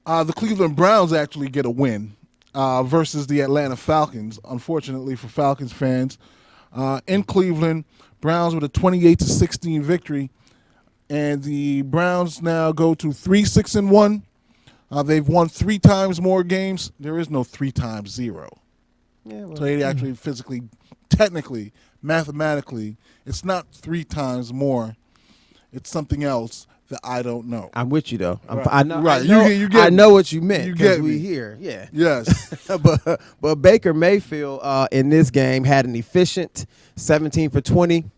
The Cleveland Browns actually get a win versus the Atlanta Falcons. Unfortunately for Falcons fans, in Cleveland, Browns with a 28-16 victory, and the Browns now go to 3-6-1. They've won 3 times more games. There is no 3 times 0. Yeah, well, So they actually physically, technically, mathematically, it's not 3 times more. It's something else that I don't know. I'm with you though. Right. I know. Right. I know, You get I know what you meant. You get we me. here. Yeah. Yes. but Baker Mayfield in this game had an efficient 17 for 20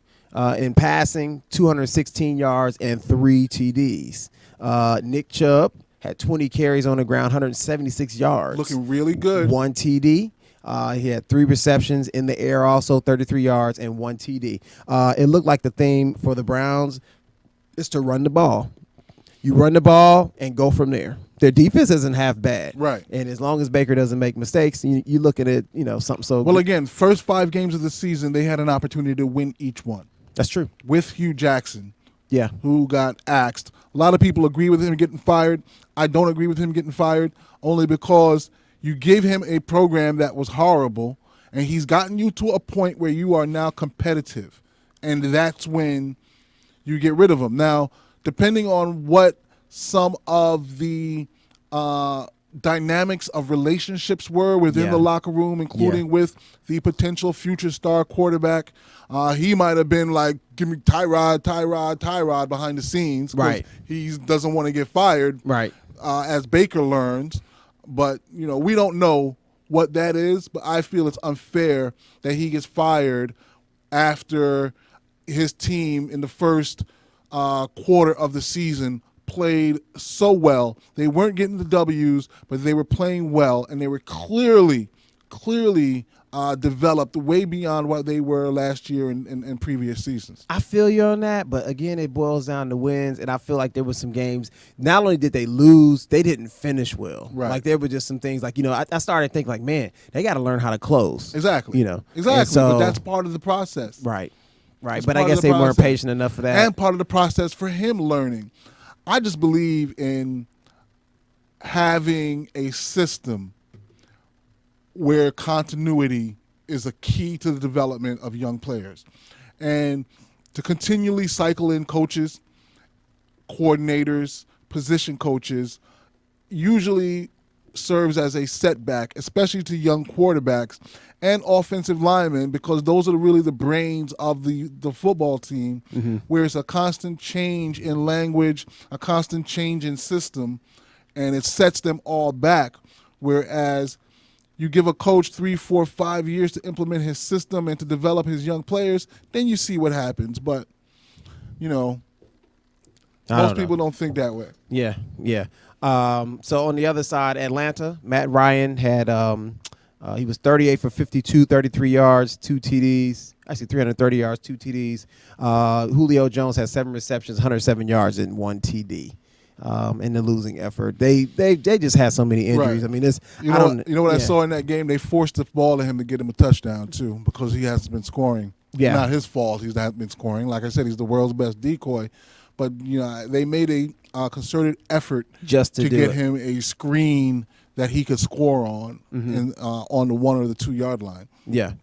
in passing, 216 yards and 3 TDs. Nick Chubb had 20 carries on the ground, 176 yards. Looking really good. 1 TD. He had 3 receptions in the air, also 33 yards and 1 TD. It looked like the theme for the Browns is to run the ball. You run the ball and go from there. Their defense isn't half bad. Right. And as long as Baker doesn't make mistakes, you look at it, something so Well, good. again, first 5 games of the season, they had an opportunity to win each one. That's true. With Hue Jackson, Yeah. who got axed. A lot of people agree with him getting fired. I don't agree with him getting fired, only because you gave him a program that was horrible, and he's gotten you to a point where you are now competitive. And that's when you get rid of him. Now, depending on what some of the dynamics of relationships were within the locker room, including with the potential future star quarterback, he might have been like, give me Tyrod behind the scenes. Right. He doesn't want to get fired. Right. As Baker learns. But, we don't know what that is, but I feel it's unfair that he gets fired after his team in the first quarter of the season played so well. They weren't getting the W's, but they were playing well, and they were clearly developed way beyond what they were last year and previous seasons. I feel you on that, but again, it boils down to wins, and I feel like there were some games, not only did they lose, they didn't finish well. Right. Like there were just some things like, I started to think like, man, they got to learn how to close. Exactly. Exactly, And so, but that's part of the process. Right. That's But I part of guess the they weren't process. patient enough for that. And part of the process for him learning. I just believe in having a system where continuity is a key to the development of young players. And to continually cycle in coaches, coordinators, position coaches usually serves as a setback, especially to young quarterbacks and offensive linemen, because those are really the brains of the football team, where it's a constant change in language, a constant change in system, and it sets them all back. Whereas you give a coach 3, 4, 5 years to implement his system and to develop his young players, then you see what happens. But, most people don't think that way. Yeah. So on the other side, Atlanta, Matt Ryan had he was 38 for 52, 33 yards, 2 TDs. Actually, 330 yards, 2 TDs. Julio Jones had 7 receptions, 107 yards, and 1 TD. In the losing effort, they just had so many injuries. Right. I mean, this. I saw in that game? They forced the ball to him to get him a touchdown too, because he hasn't been scoring. Yeah, not his fault. He's not been scoring. Like I said, he's the world's best decoy. But they made a concerted effort just to get him a screen that he could score on, on the 1 or the 2 yard line. Yeah.